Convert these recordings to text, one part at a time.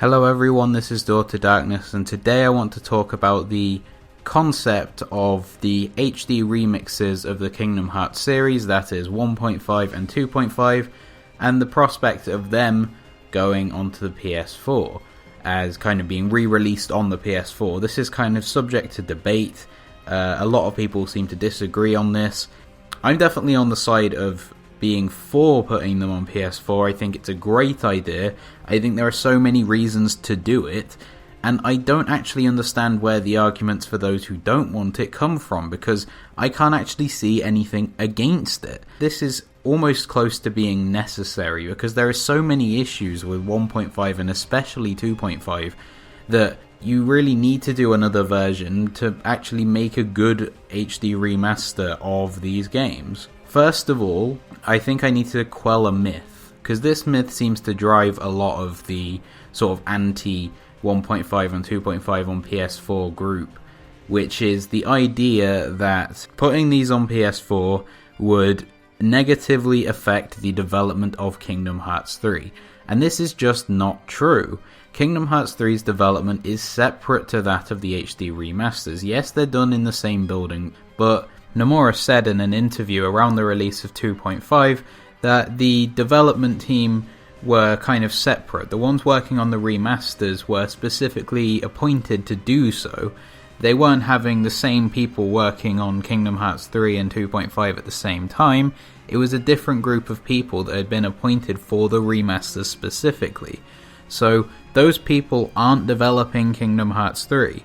Hello everyone, this is Door to Darkness, and today I want to talk about the concept of the HD remixes of the Kingdom Hearts series, that is 1.5 and 2.5, and the prospect of them going onto the PS4 as kind of being re-released on the PS4. This is kind of subject to debate. A lot of people seem to disagree on this. I'm definitely on the side of being for putting them on PS4. I think it's a great idea. I think there are so many reasons to do it, and I don't actually understand where the arguments for those who don't want it come from, because I can't actually see anything against it. This is almost close to being necessary, because there are so many issues with 1.5 and especially 2.5 that you really need to do another version to actually make a good HD remaster of these games. First of all, I think I need to quell a myth, because this myth seems to drive a lot of the sort of anti 1.5 and 2.5 on PS4 group, which is the idea that putting these on PS4 would negatively affect the development of Kingdom Hearts 3. And this is just not true. Kingdom Hearts 3's development is separate to that of the HD remasters. Yes, they're done in the same building, but Nomura said in an interview around the release of 2.5 that the development team were kind of separate. The ones working on the remasters were specifically appointed to do so. They weren't having the same people working on Kingdom Hearts 3 and 2.5 at the same time. It was a different group of people that had been appointed for the remasters specifically. So those people aren't developing Kingdom Hearts 3.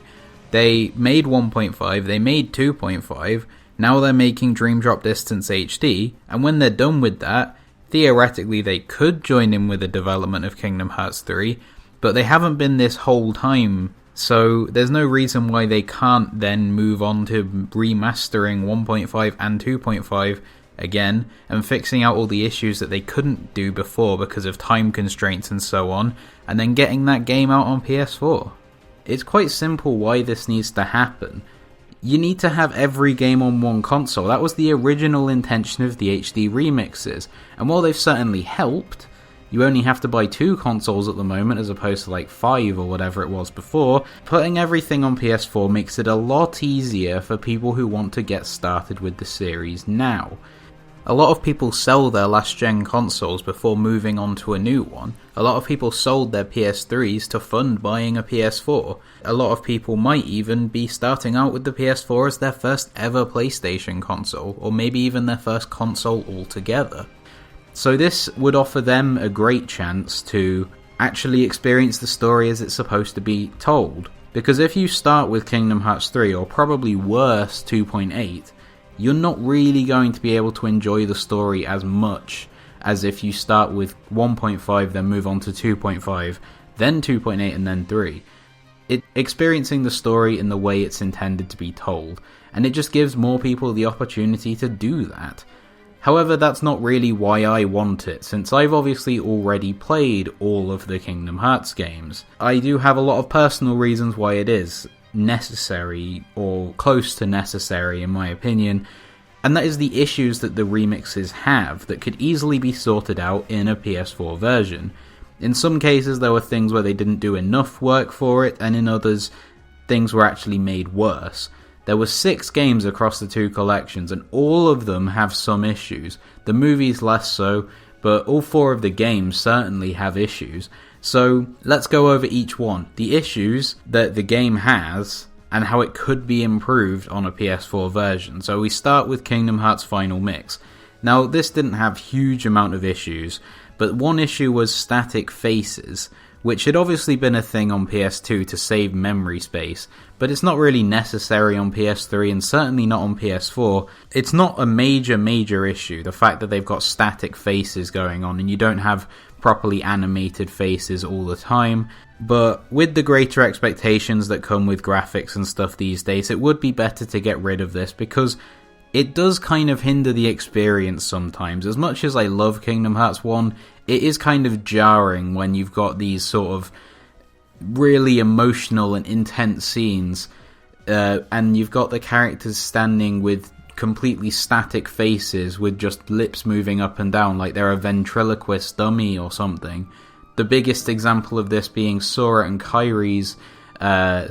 They made 1.5, they made 2.5, now they're making Dream Drop Distance HD, and when they're done with that, theoretically they could join in with the development of Kingdom Hearts 3, but they haven't been this whole time, so there's no reason why they can't then move on to remastering 1.5 and 2.5 again, and fixing out all the issues that they couldn't do before because of time constraints and so on, and then getting that game out on PS4. It's quite simple why this needs to happen. You need to have every game on one console. That was the original intention of the HD remixes, and while they've certainly helped, you only have to buy 2 consoles at the moment as opposed to like 5 or whatever it was before. Putting everything on PS4 makes it a lot easier for people who want to get started with the series now. A lot of people sell their last gen consoles before moving on to a new one. A lot of people sold their PS3s to fund buying a PS4. A lot of people might even be starting out with the PS4 as their first ever PlayStation console, or maybe even their first console altogether. So this would offer them a great chance to actually experience the story as it's supposed to be told. Because if you start with Kingdom Hearts 3, or probably worse 2.8, you're not really going to be able to enjoy the story as much as if you start with 1.5, then move on to 2.5, then 2.8, and then 3. Experiencing the story in the way it's intended to be told, and it just gives more people the opportunity to do that. However, that's not really why I want it, since I've obviously already played all of the Kingdom Hearts games. I do have a lot of personal reasons why it is necessary, or close to necessary in my opinion, and that is the issues that the remixes have that could easily be sorted out in a PS4 version. In some cases there were things where they didn't do enough work for it, and in others things were actually made worse. There were 6 games across the 2 collections, and all of them have some issues. The movies less so, but all 4 of the games certainly have issues. So let's go over each one. The issues that the game has, and how it could be improved on a PS4 version. So we start with Kingdom Hearts Final Mix. Now this didn't have huge amount of issues, but one issue was static faces, which had obviously been a thing on PS2 to save memory space, but it's not really necessary on PS3 and certainly not on PS4. It's not a major issue, the fact that they've got static faces going on and you don't have properly animated faces all the time, but with the greater expectations that come with graphics and stuff these days, it would be better to get rid of this, because it does kind of hinder the experience sometimes. As much as I love Kingdom Hearts 1, it is kind of jarring when you've got these sort of really emotional and intense scenes, and you've got the characters standing with completely static faces with just lips moving up and down like they're a ventriloquist dummy or something. The biggest example of this being Sora and Kairi's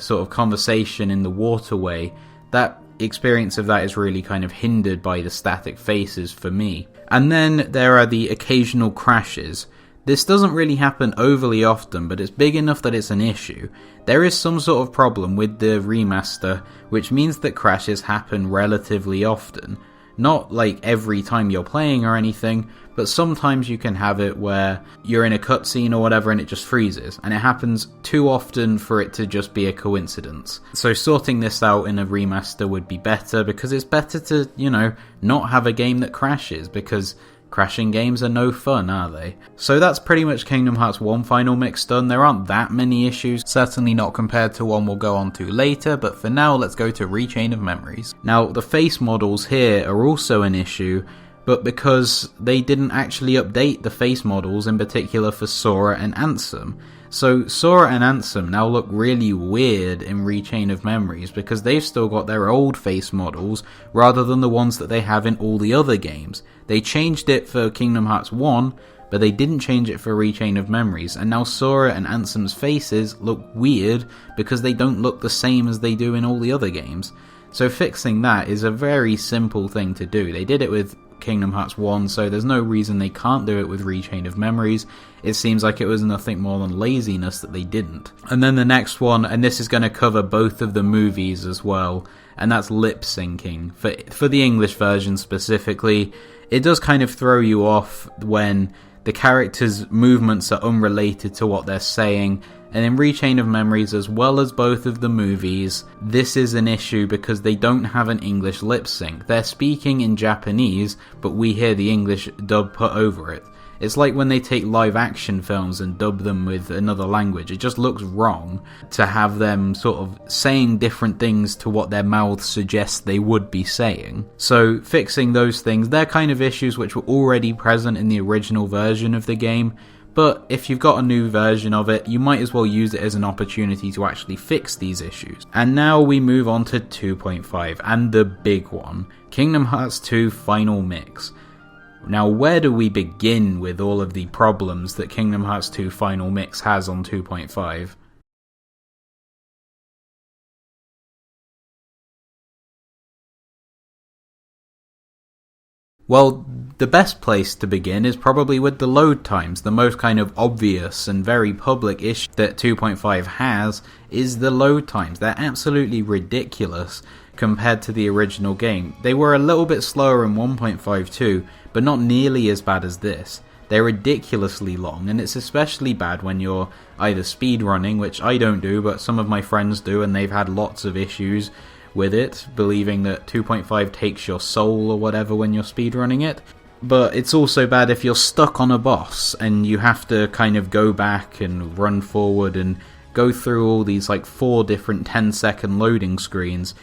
sort of conversation in the waterway. That experience of that is really kind of hindered by the static faces for me. And then there are the occasional crashes. This doesn't really happen overly often, but it's big enough that it's an issue. There is some sort of problem with the remaster, which means that crashes happen relatively often. Not like every time you're playing or anything, but sometimes you can have it where you're in a cutscene or whatever and it just freezes, and it happens too often for it to just be a coincidence. So sorting this out in a remaster would be better, because it's better to, not have a game that crashes, because crashing games are no fun, are they? So that's pretty much Kingdom Hearts 1 Final Mix done. There aren't that many issues, certainly not compared to one we'll go on to later, but for now let's go to Rechain of Memories. Now, the face models here are also an issue, but because they didn't actually update the face models, in particular for Sora and Ansem. So Sora and Ansem now look really weird in Rechain of Memories because they've still got their old face models rather than the ones that they have in all the other games. They changed it for Kingdom Hearts 1, but they didn't change it for Rechain of Memories, and now Sora and Ansem's faces look weird because they don't look the same as they do in all the other games. So fixing that is a very simple thing to do. They did it with Kingdom Hearts 1, so there's no reason they can't do it with Rechain of Memories. It seems like it was nothing more than laziness that they didn't. And then the next one, and this is going to cover both of the movies as well, and that's lip syncing. For the English version specifically, it does kind of throw you off when the characters' movements are unrelated to what they're saying. And in Rechain of Memories, as well as both of the movies, this is an issue because they don't have an English lip sync. They're speaking in Japanese, but we hear the English dub put over it. It's like when they take live action films and dub them with another language. It just looks wrong to have them sort of saying different things to what their mouths suggest they would be saying. So fixing those things, they're kind of issues which were already present in the original version of the game. But if you've got a new version of it, you might as well use it as an opportunity to actually fix these issues. And now we move on to 2.5, and the big one, Kingdom Hearts 2 Final Mix. Now, where do we begin with all of the problems that Kingdom Hearts 2 Final Mix has on 2.5? Well, the best place to begin is probably with the load times. The most kind of obvious and very public issue that 2.5 has is the load times. They're absolutely ridiculous compared to the original game. They were a little bit slower in 1.52, but not nearly as bad as this. They're ridiculously long, and it's especially bad when you're either speedrunning, which I don't do, but some of my friends do, and they've had lots of issues with it, believing that 2.5 takes your soul or whatever when you're speedrunning it. But it's also bad if you're stuck on a boss and you have to kind of go back and run forward and go through all these like 4 different 10-second loading screens.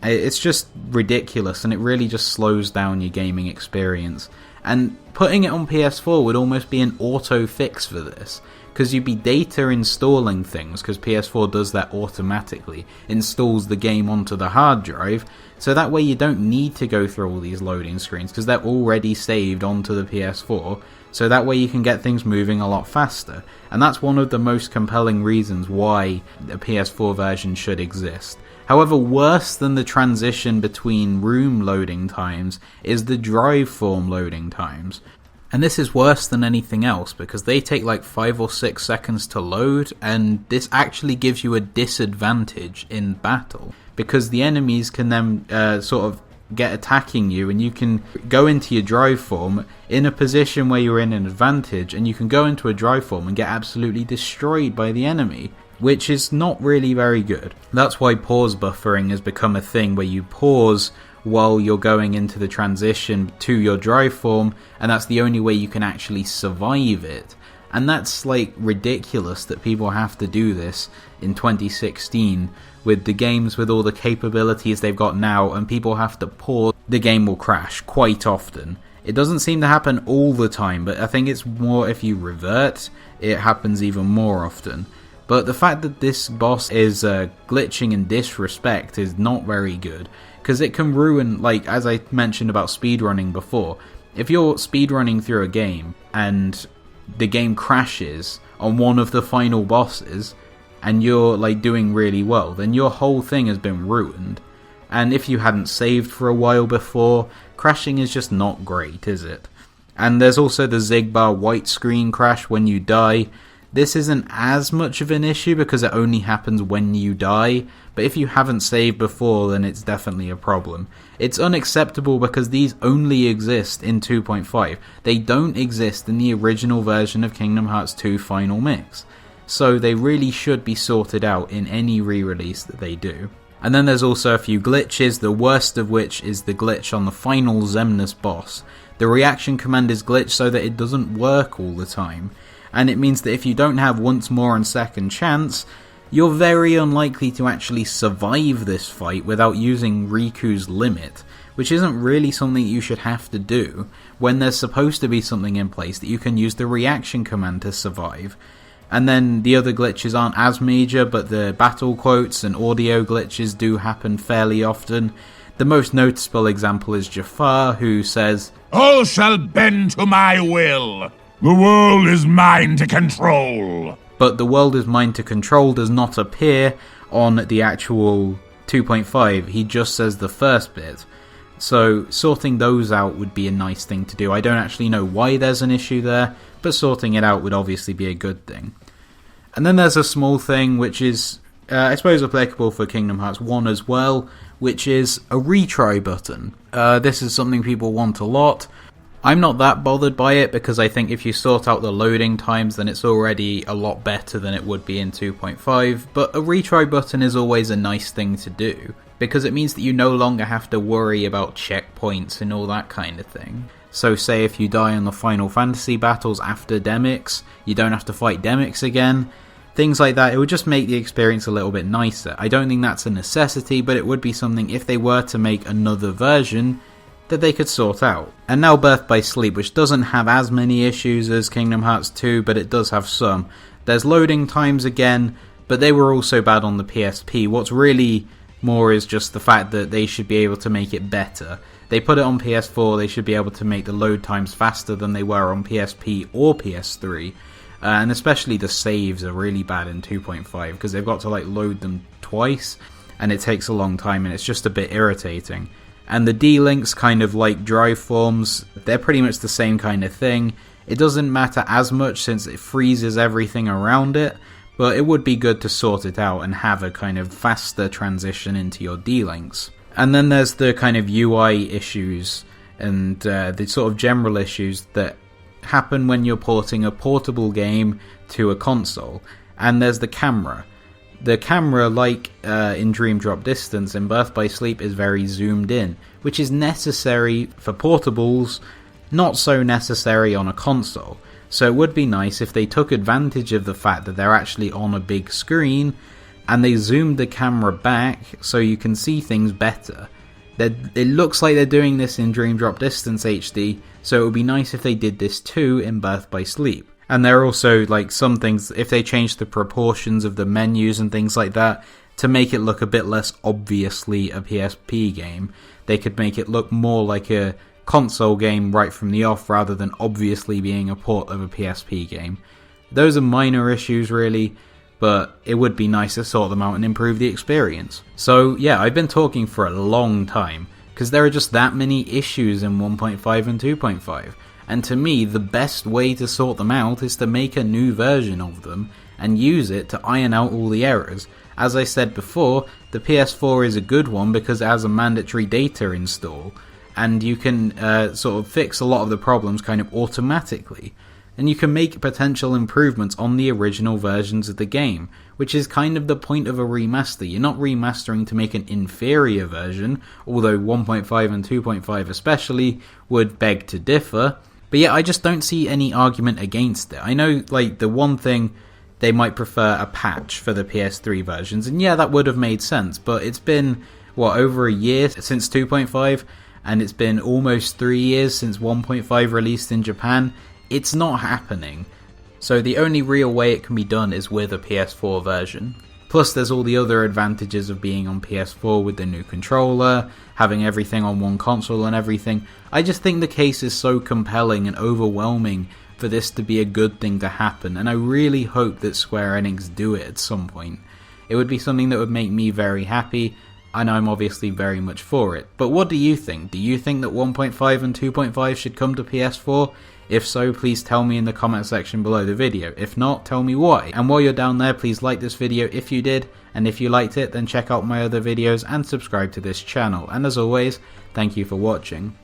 It's just ridiculous, and it really just slows down your gaming experience. And putting it on PS4 would almost be an auto fix for this, because you'd be data installing things, because PS4 does that automatically, installs the game onto the hard drive, so that way you don't need to go through all these loading screens, because they're already saved onto the PS4, so that way you can get things moving a lot faster. And that's one of the most compelling reasons why the PS4 version should exist. However, worse than the transition between room loading times is the drive form loading times. And this is worse than anything else because they take like 5 or 6 seconds to load, and this actually gives you a disadvantage in battle because the enemies can then sort of get attacking you, and you can go into your drive form in a position where you're in an advantage, and you can go into a drive form and get absolutely destroyed by the enemy, which is not really very good. That's why pause buffering has become a thing, where you pause while you're going into the transition to your drive form, and that's the only way you can actually survive it. And that's like ridiculous that people have to do this in 2016 with the games with all the capabilities they've got now, and people have to pause. The game will crash quite often. It doesn't seem to happen all the time, but I think it's more if you revert, it happens even more often. But the fact that this boss is glitching and disrespect is not very good, because it can ruin, like as I mentioned about speedrunning before, if you're speedrunning through a game and the game crashes on one of the final bosses and you're like doing really well, then your whole thing has been ruined. And if you hadn't saved for a while before, crashing is just not great, is it? And there's also the Zigbar white screen crash when you die. This isn't as much of an issue because it only happens when you die, but if you haven't saved before, then it's definitely a problem. It's unacceptable because these only exist in 2.5. They don't exist in the original version of Kingdom Hearts 2 Final Mix. So they really should be sorted out in any re-release that they do. And then there's also a few glitches, the worst of which is the glitch on the final Xemnas boss. The reaction command is glitched so that it doesn't work all the time. And it means that if you don't have once more and second chance, you're very unlikely to actually survive this fight without using Riku's limit, which isn't really something you should have to do when there's supposed to be something in place that you can use the reaction command to survive. And then the other glitches aren't as major, but the battle quotes and audio glitches do happen fairly often. The most noticeable example is Jafar, who says, "All shall bend to my will. The world is mine to control." But the world is mine to control does not appear on the actual 2.5. He just says the first bit. So sorting those out would be a nice thing to do. I don't actually know why there's an issue there, but sorting it out would obviously be a good thing. And then there's a small thing which is, I suppose, applicable for Kingdom Hearts 1 as well, which is a retry button. This is something people want a lot. I'm not that bothered by it because I think if you sort out the loading times, then it's already a lot better than it would be in 2.5, but a retry button is always a nice thing to do, because it means that you no longer have to worry about checkpoints and all that kind of thing. So say if you die in the Final Fantasy battles after Demyx, you don't have to fight Demyx again. Things like that, it would just make the experience a little bit nicer. I don't think that's a necessity, but it would be something if they were to make another version that they could sort out. And now Birth by Sleep, which doesn't have as many issues as Kingdom Hearts 2, but it does have some. There's loading times again, but they were also bad on the PSP. What's really more is just the fact that they should be able to make it better. They put it on PS4, they should be able to make the load times faster than they were on PSP or PS3. And especially the saves are really bad in 2.5 because they've got to like load them twice and it takes a long time and it's just a bit irritating. And the D-links, kind of like drive forms, they're pretty much the same kind of thing. It doesn't matter as much since it freezes everything around it, but it would be good to sort it out and have a kind of faster transition into your D-links. And then there's the kind of UI issues and the sort of general issues that happen when you're porting a portable game to a console. And there's the camera. The camera, like in Dream Drop Distance and Birth by Sleep, is very zoomed in, which is necessary for portables, not so necessary on a console. So it would be nice if they took advantage of the fact that they're actually on a big screen and they zoomed the camera back so you can see things better. It looks like they're doing this in Dream Drop Distance HD, so it would be nice if they did this too in Birth by Sleep. And there are also like some things, if they change the proportions of the menus and things like that to make it look a bit less obviously a PSP game, they could make it look more like a console game right from the off rather than obviously being a port of a PSP game. Those are minor issues really, but it would be nice to sort them out and improve the experience. So yeah, I've been talking for a long time because there are just that many issues in 1.5 and 2.5. And to me, the best way to sort them out is to make a new version of them and use it to iron out all the errors. As I said before, the PS4 is a good one because it has a mandatory data install, and you can sort of fix a lot of the problems kind of automatically. And you can make potential improvements on the original versions of the game, which is kind of the point of a remaster. You're not remastering to make an inferior version, although 1.5 and 2.5 especially would beg to differ. But yeah, I just don't see any argument against it. I know, like, the one thing, they might prefer a patch for the PS3 versions, and yeah, that would have made sense, but it's been, what, over a year since 2.5, and it's been almost 3 years since 1.5 released in Japan. It's not happening. So the only real way it can be done is with a PS4 version. Plus there's all the other advantages of being on PS4 with the new controller, having everything on one console and everything. I just think the case is so compelling and overwhelming for this to be a good thing to happen, and I really hope that Square Enix do it at some point. It would be something that would make me very happy, and I'm obviously very much for it. But what do you think? Do you think that 1.5 and 2.5 should come to PS4? If so, please tell me in the comment section below the video. If not, tell me why. And while you're down there, please like this video if you did, and if you liked it, then check out my other videos and subscribe to this channel. And as always, thank you for watching.